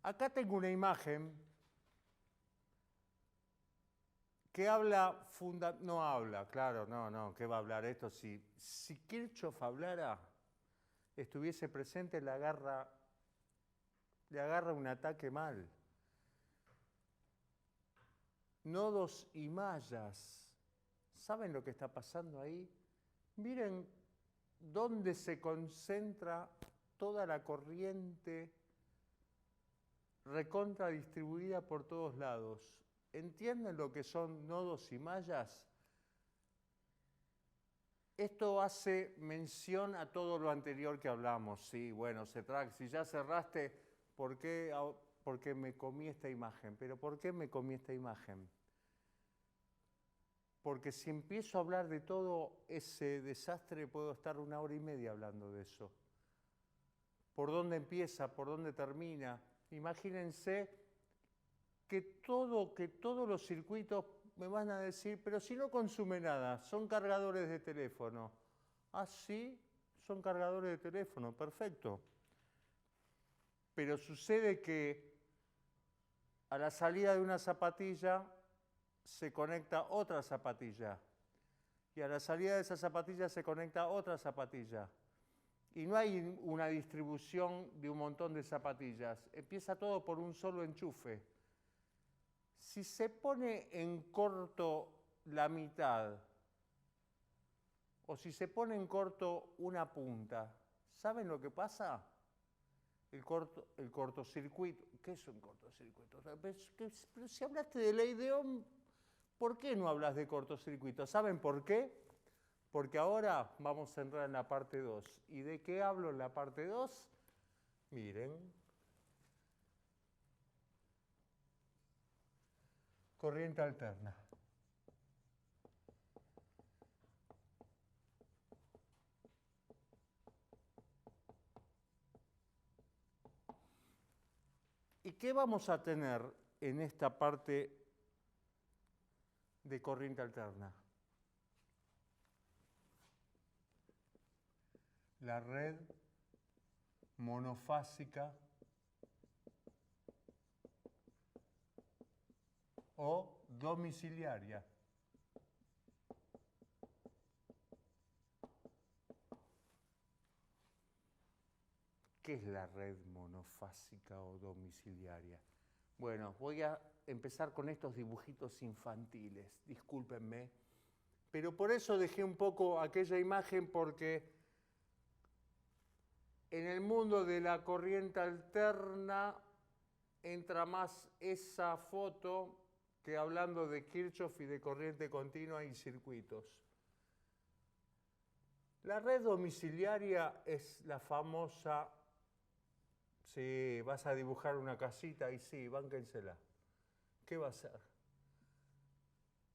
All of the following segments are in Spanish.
Acá tengo una imagen que habla, no habla, claro, no, ¿qué va a hablar esto? Si Kirchhoff hablara, estuviese presente, le agarra un ataque mal. Nodos y mallas. ¿Saben lo que está pasando ahí? Miren dónde se concentra toda la corriente recontra distribuida por todos lados. ¿Entienden lo que son nodos y mallas? Esto hace mención a todo lo anterior que hablamos. Sí, bueno, si ya cerraste, ¿por qué? Porque me comí esta imagen. ¿Pero por qué me comí esta imagen? Porque si empiezo a hablar de todo ese desastre, puedo estar 1 hora y media hablando de eso. ¿Por dónde empieza? ¿Por dónde termina? Imagínense que todos los circuitos me van a decir, pero si no consume nada, son cargadores de teléfono. Ah, sí, son cargadores de teléfono, perfecto. Pero sucede que a la salida de una zapatilla se conecta otra zapatilla. Y a la salida de esa zapatilla se conecta otra zapatilla. Y no hay una distribución de un montón de zapatillas. Empieza todo por un solo enchufe. Si se pone en corto la mitad, o si se pone en corto una punta, ¿saben lo que pasa? El cortocircuito. ¿Qué es un cortocircuito? Pero si hablaste de ley de Ohm, ¿por qué no hablas de cortocircuito? ¿Saben por qué? Porque ahora vamos a entrar en la parte 2. ¿Y de qué hablo en la parte 2? Miren. Corriente alterna. ¿Y qué vamos a tener en esta parte de corriente alterna? La red monofásica o domiciliaria. ¿Qué es la red monofásica o domiciliaria? Bueno, voy a empezar con estos dibujitos infantiles, discúlpenme, pero por eso dejé un poco aquella imagen, porque en el mundo de la corriente alterna entra más esa foto que hablando de Kirchhoff y de corriente continua y circuitos. La red domiciliaria es la famosa. Sí, vas a dibujar una casita y sí, bánquensela. ¿Qué va a ser?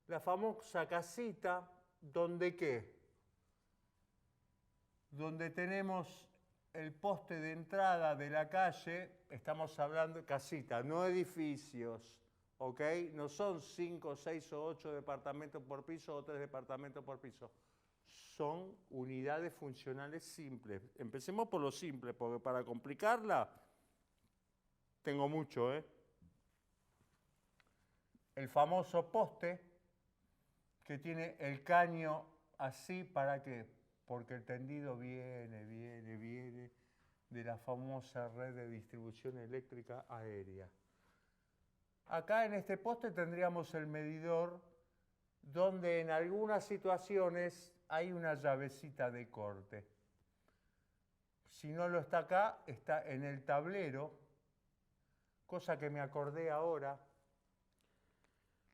La famosa casita, ¿donde qué? Donde tenemos el poste de entrada de la calle, estamos hablando de casita, no edificios, ¿ok? No son 5, 6 o 8 departamentos por piso o 3 departamentos por piso. Son unidades funcionales simples. Empecemos por lo simple, porque para complicarla tengo mucho, ¿eh? El famoso poste que tiene el caño así, ¿para qué? Porque el tendido viene de la famosa red de distribución eléctrica aérea. Acá en este poste tendríamos el medidor donde en algunas situaciones hay una llavecita de corte. Si no lo está acá, está en el tablero, cosa que me acordé ahora,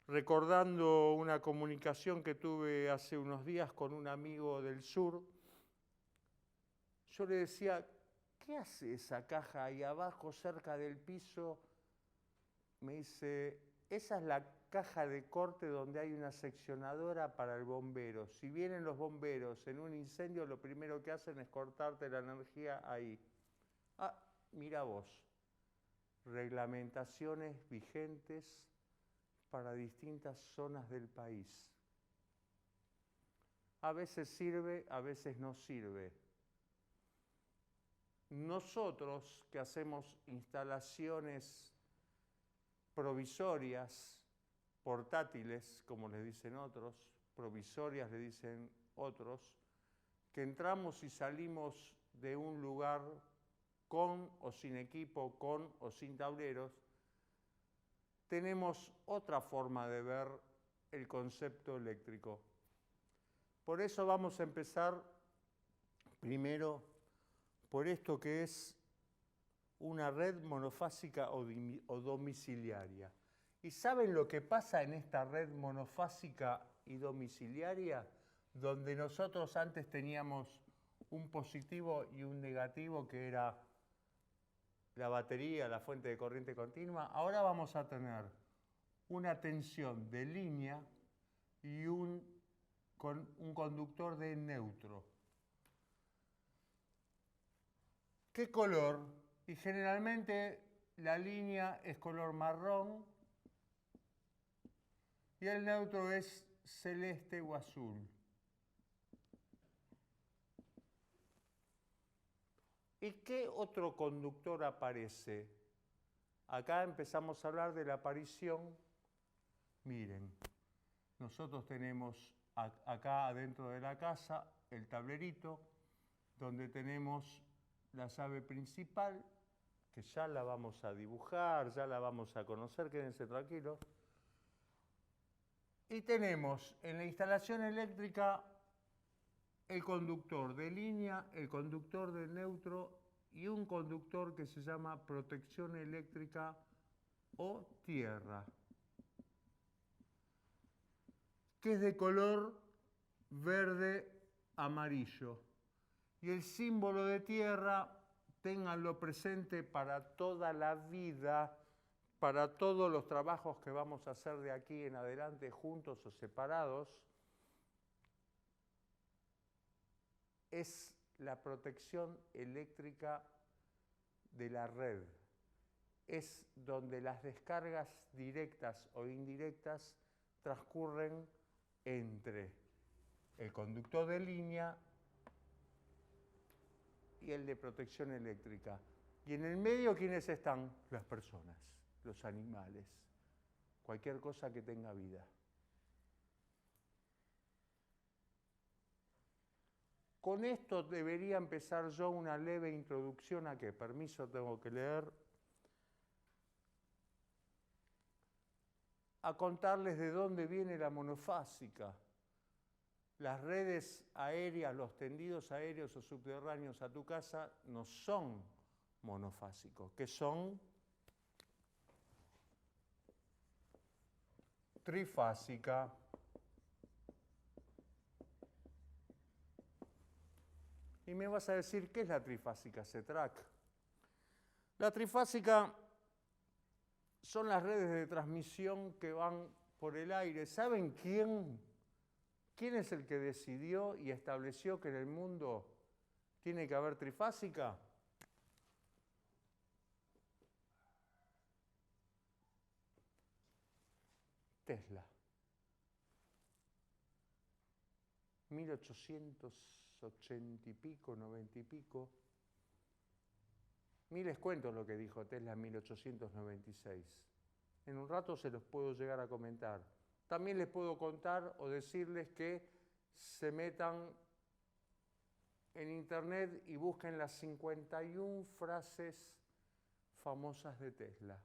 recordando una comunicación que tuve hace unos días con un amigo del sur. Yo le decía, ¿qué hace esa caja ahí abajo, cerca del piso? Me dice, esa es la caja de corte donde hay una seccionadora para el bombero. Si vienen los bomberos en un incendio, lo primero que hacen es cortarte la energía ahí. Ah, mira vos, reglamentaciones vigentes para distintas zonas del país. A veces sirve, a veces no sirve. nosotros que hacemos instalaciones provisorias, portátiles, como les dicen otros, provisorias le dicen otros, que entramos y salimos de un lugar con o sin equipo, con o sin tableros, tenemos otra forma de ver el concepto eléctrico. Por eso vamos a empezar primero por esto que es una red monofásica o domiciliaria. ¿Y saben lo que pasa en esta red monofásica y domiciliaria? Donde nosotros antes teníamos un positivo y un negativo, que era la batería, la fuente de corriente continua. Ahora vamos a tener una tensión de línea y un conductor de neutro. ¿Qué color? Y generalmente la línea es color marrón y el neutro es celeste o azul. ¿Y qué otro conductor aparece? Acá empezamos a hablar de la aparición. Miren, nosotros tenemos acá adentro de la casa el tablerito donde tenemos la llave principal, que ya la vamos a dibujar, ya la vamos a conocer, quédense tranquilos. Y tenemos en la instalación eléctrica el conductor de línea, el conductor de neutro y un conductor que se llama protección eléctrica o tierra, que es de color verde amarillo. Y el símbolo de tierra, ténganlo presente para toda la vida, para todos los trabajos que vamos a hacer de aquí en adelante, juntos o separados, es la protección eléctrica de la red. Es donde las descargas directas o indirectas transcurren entre el conductor de línea y el de protección eléctrica. Y en el medio, ¿quiénes están? Las personas, los animales, cualquier cosa que tenga vida. Con esto debería empezar yo una leve introducción a qué. Permiso, tengo que leer. A contarles de dónde viene la monofásica. Las redes aéreas, los tendidos aéreos o subterráneos a tu casa no son monofásicos, que son trifásica. Y me vas a decir, ¿qué es la trifásica, CETRAC? La trifásica son las redes de transmisión que van por el aire. ¿Saben quién es el que decidió y estableció que en el mundo tiene que haber trifásica? Tesla. 1880 y pico, 90 y pico. Ni les cuento lo que dijo Tesla en 1896. En un rato se los puedo llegar a comentar. También les puedo contar o decirles que se metan en internet y busquen las 51 frases famosas de Tesla.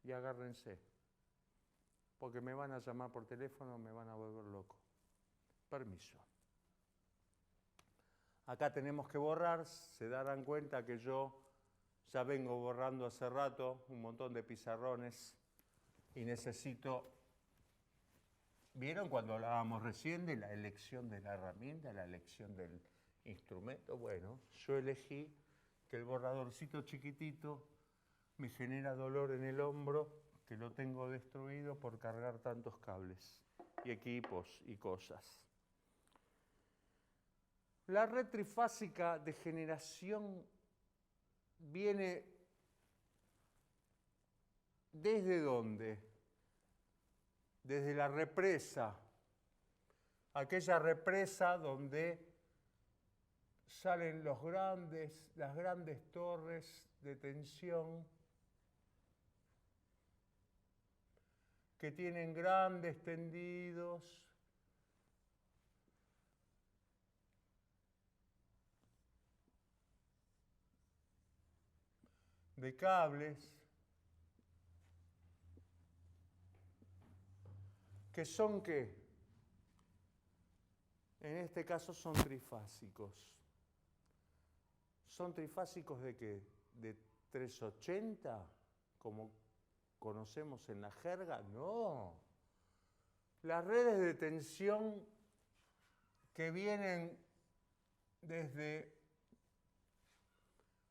Y agárrense, porque me van a llamar por teléfono, me van a volver loco. Permiso. Acá tenemos que borrar, se darán cuenta que yo ya vengo borrando hace rato un montón de pizarrones y necesito... ¿Vieron cuando hablábamos recién de la elección de la herramienta, la elección del instrumento? Bueno, yo elegí que el borradorcito chiquitito me genera dolor en el hombro, que lo tengo destruido por cargar tantos cables y equipos y cosas. La red trifásica de generación viene ¿desde dónde? Desde la represa, aquella represa donde salen las grandes torres de tensión que tienen grandes tendidos de cables que son ¿qué? En este caso son trifásicos. ¿Son trifásicos de qué? ¿De 380? Como conocemos en la jerga. No. Las redes de tensión que vienen desde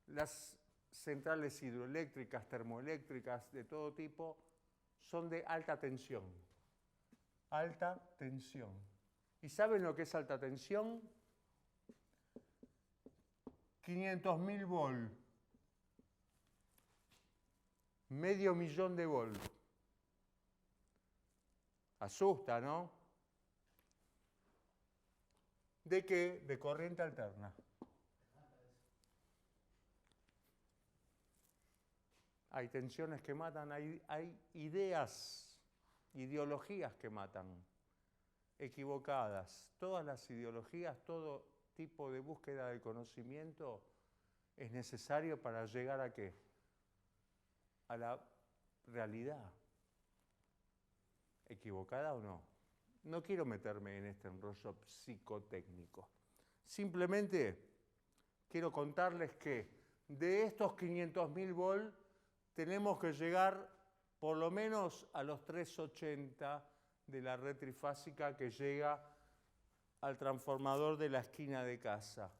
las centrales hidroeléctricas, termoeléctricas, de todo tipo, son de alta tensión. Alta tensión. ¿Y saben lo que es alta tensión? 500.000 volt. Medio millón de volt. Asusta, ¿no? ¿De qué? De corriente alterna. Hay tensiones que matan, hay ideologías que matan, equivocadas. Todas las ideologías, todo tipo de búsqueda del conocimiento es necesario para llegar ¿a qué? A la realidad. ¿Equivocada o no? No quiero meterme en este enrollo psicotécnico. Simplemente quiero contarles que de estos 500.000 volt tenemos que llegar por lo menos a los 380 de la red trifásica que llega al transformador de la esquina de casa.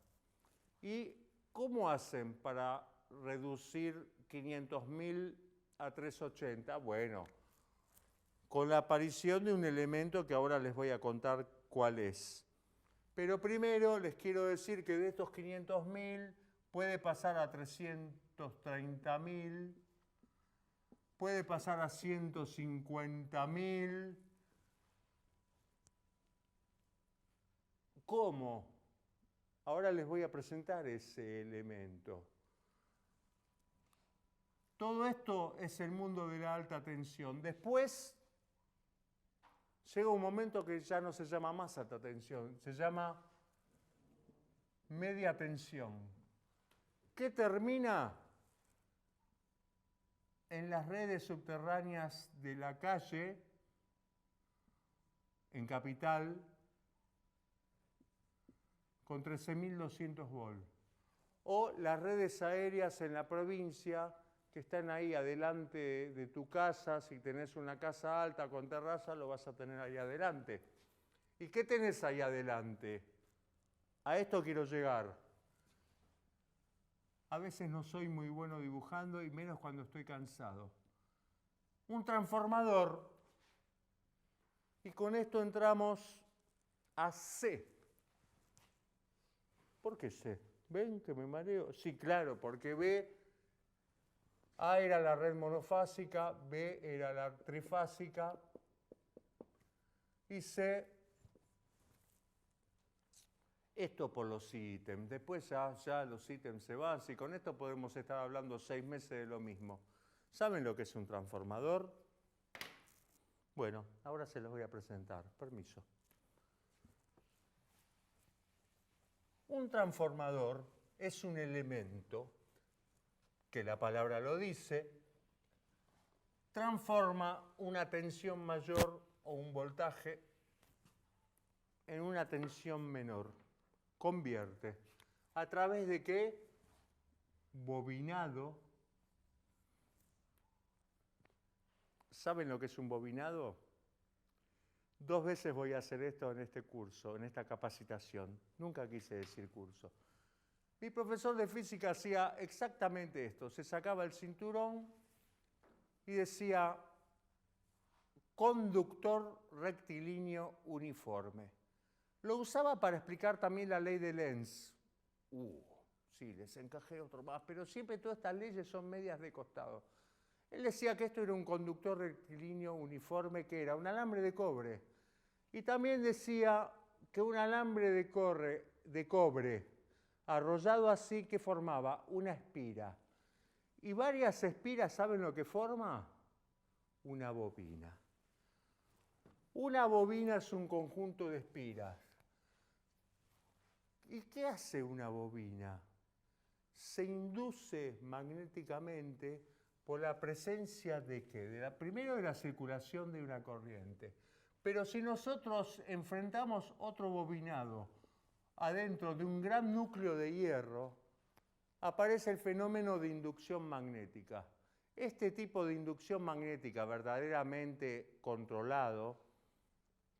¿Y cómo hacen para reducir 500.000 a 380? Bueno, con la aparición de un elemento que ahora les voy a contar cuál es. Pero primero les quiero decir que de estos 500.000 puede pasar a 330.000, puede pasar a 150.000. ¿Cómo? Ahora les voy a presentar ese elemento. Todo esto es el mundo de la alta tensión. Después llega un momento que ya no se llama más alta tensión, se llama media tensión. ¿Qué termina? En las redes subterráneas de la calle, en Capital, con 13.200 volt. O las redes aéreas en la provincia, que están ahí adelante de tu casa. Si tenés una casa alta con terraza, lo vas a tener ahí adelante. ¿Y qué tenés ahí adelante? A esto quiero llegar. A veces no soy muy bueno dibujando y menos cuando estoy cansado. Un transformador. Y con esto entramos a C. ¿Por qué C? ¿Ven que me mareo? Sí, claro, porque B, A era la red monofásica, B era la trifásica y C, esto por los ítems. Después ya los ítems se van. Si con esto podemos estar hablando 6 meses de lo mismo. ¿Saben lo que es un transformador? Bueno, ahora se los voy a presentar. Permiso. Un transformador es un elemento, que la palabra lo dice, transforma una tensión mayor o un voltaje en una tensión menor. Convierte. ¿A través de qué? Bobinado. ¿Saben lo que es un bobinado? 2 veces voy a hacer esto en este curso, en esta capacitación. Nunca quise decir curso. Mi profesor de física hacía exactamente esto. Se sacaba el cinturón y decía conductor rectilíneo uniforme. Lo usaba para explicar también la ley de Lenz. Sí, les encajé otro más, pero siempre todas estas leyes son medias de costado. Él decía que esto era un conductor rectilíneo uniforme, que era un alambre de cobre. Y también decía que un alambre de cobre Arrollado así, ¿qué formaba? Una espira. Y varias espiras, ¿saben lo que forma? Una bobina. Una bobina es un conjunto de espiras. ¿Y qué hace una bobina? Se induce magnéticamente por la presencia de ¿qué? Primero de la circulación de una corriente. Pero si nosotros enfrentamos otro bobinado adentro de un gran núcleo de hierro, aparece el fenómeno de inducción magnética. Este tipo de inducción magnética verdaderamente controlado,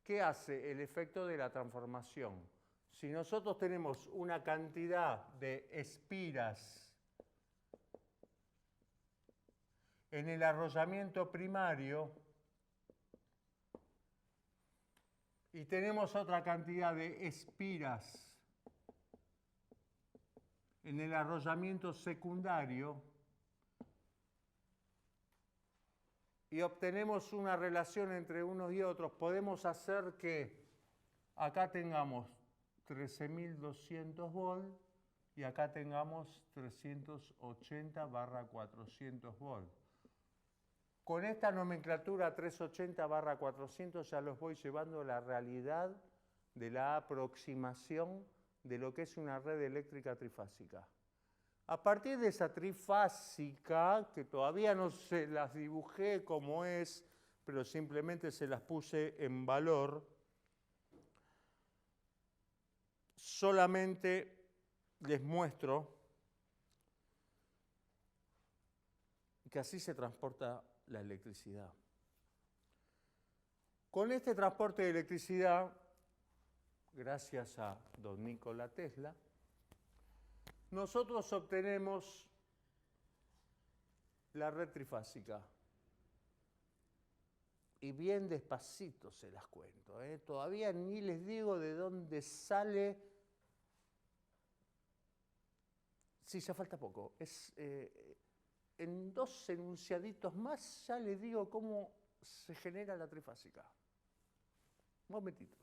¿qué hace? El efecto de la transformación. Si nosotros tenemos una cantidad de espiras en el arrollamiento primario y tenemos otra cantidad de espiras en el arrollamiento secundario y obtenemos una relación entre unos y otros, podemos hacer que acá tengamos 13.200 volts y acá tengamos 380/400 volts. Con esta nomenclatura 380/400 ya los voy llevando a la realidad de la aproximación de lo que es una red eléctrica trifásica. A partir de esa trifásica, que todavía no se las dibujé como es, pero simplemente se las puse en valor, solamente les muestro que así se transporta la electricidad. Con este transporte de electricidad, gracias a don Nikola Tesla, nosotros obtenemos la red trifásica. Y bien despacito se las cuento, ¿eh? Todavía ni les digo de dónde sale. Sí, ya falta poco. En 2 enunciaditos más ya les digo cómo se genera la trifásica. Un momentito.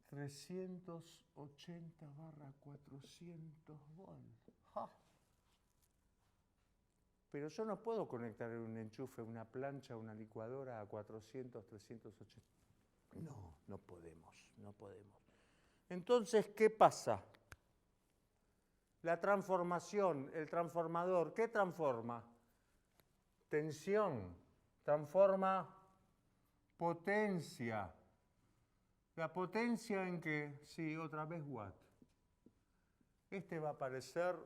380/400 volts. ¡Ja! Pero yo no puedo conectar un enchufe, una plancha, una licuadora a 400, 380. No, no podemos, no podemos. Entonces, ¿qué pasa? La transformación, el transformador, ¿qué transforma? Tensión, transforma potencia. ¿La potencia en qué? Sí, otra vez watt. Este va a aparecer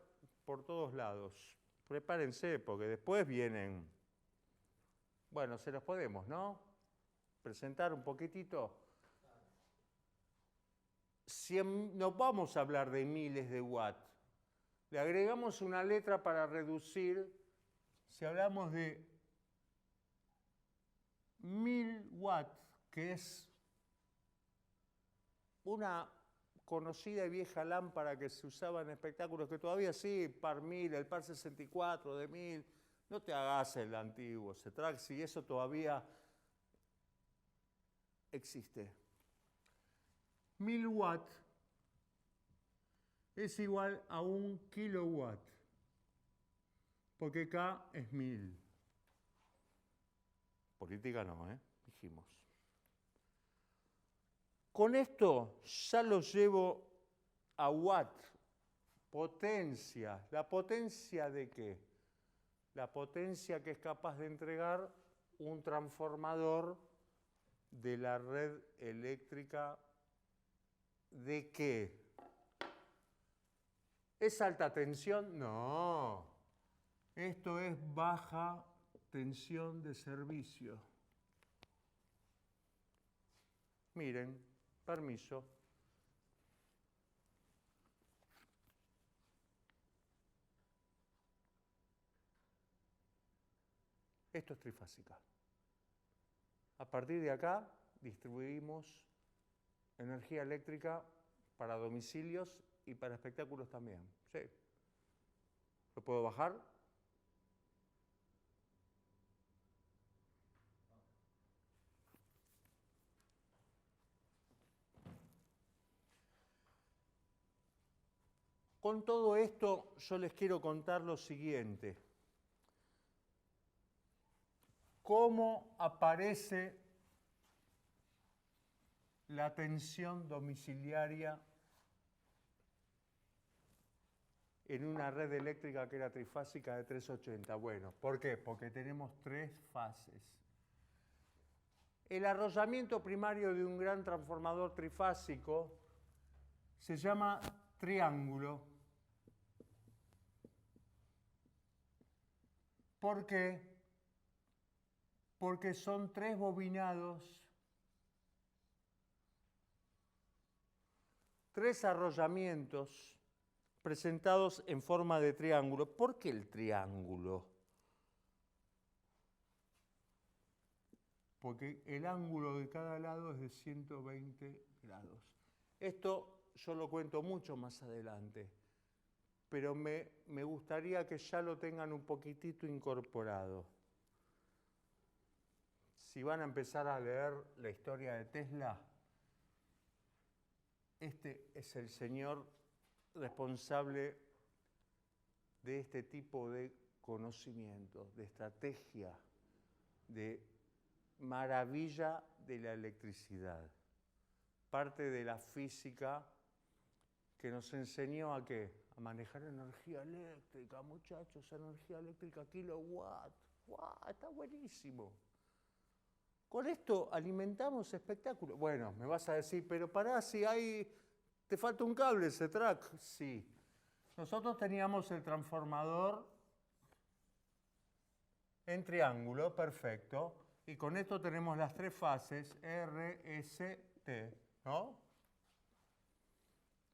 por todos lados. Prepárense, porque después vienen. Bueno, se los podemos, ¿no? Presentar un poquitito. No vamos a hablar de miles de watts. Le agregamos una letra para reducir. Si hablamos de 1000 watts, que es una conocida y vieja lámpara que se usaba en espectáculos, que todavía sí, par 1000, el par 64 de 1000, no te hagas el antiguo, si eso todavía existe. 1000 watts es igual a 1 kilowatt, porque K es 1000. Política no, dijimos. Con esto ya lo llevo a watt, potencia. ¿La potencia de qué? La potencia que es capaz de entregar un transformador de la red eléctrica ¿de qué? ¿Es alta tensión? No. Esto es baja tensión de servicio. Miren, permiso. Esto es trifásica. A partir de acá distribuimos energía eléctrica para domicilios y para espectáculos también. Sí. ¿Lo puedo bajar? Con todo esto yo les quiero contar lo siguiente. ¿Cómo aparece la tensión domiciliaria en una red eléctrica que era trifásica de 380? Bueno, ¿por qué? Porque tenemos tres fases. El arrollamiento primario de un gran transformador trifásico se llama triángulo. ¿Por qué? Porque son tres bobinados, tres arrollamientos presentados en forma de triángulo. ¿Por qué el triángulo? Porque el ángulo de cada lado es de 120 grados. Esto yo lo cuento mucho más adelante, pero me gustaría que ya lo tengan un poquitito incorporado. Si van a empezar a leer la historia de Tesla, este es el señor responsable de este tipo de conocimientos, de estrategia, de maravilla de la electricidad. Parte de la física que nos enseñó a qué? A manejar energía eléctrica, muchachos, energía eléctrica, kilowatt. ¡Wow! Está buenísimo. Con esto alimentamos espectáculos. Bueno, me vas a decir, pero pará, si te falta un cable, ese track. Sí. Nosotros teníamos el transformador en triángulo, perfecto. Y con esto tenemos las tres fases, R, S, T, ¿no?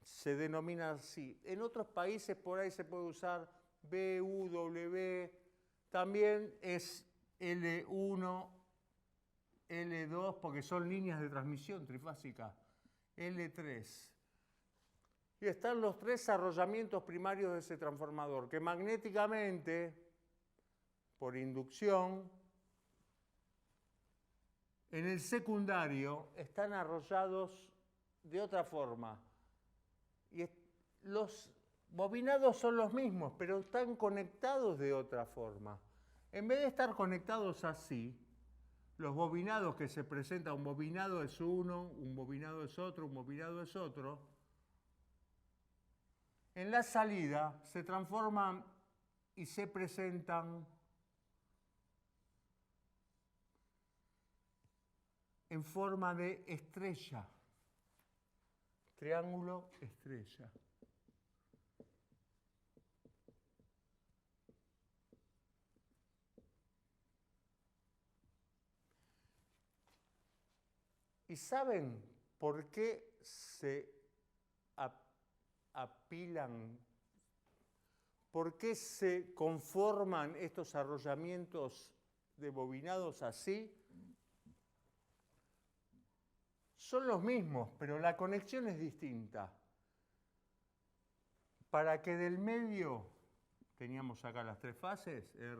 Se denomina así. En otros países por ahí se puede usar B, U, W. También es L1, L2, porque son líneas de transmisión trifásica. L3. Y están los tres arrollamientos primarios de ese transformador, que magnéticamente, por inducción, en el secundario están arrollados de otra forma. Y los bobinados son los mismos, pero están conectados de otra forma. En vez de estar conectados así, los bobinados que se presentan, un bobinado es uno, un bobinado es otro, un bobinado es otro, en la salida se transforman y se presentan en forma de estrella. Triángulo, estrella. ¿Y saben por qué se apilan? ¿Por qué se conforman estos arrollamientos de bobinados así? Son los mismos, pero la conexión es distinta. Para que del medio, teníamos acá las tres fases,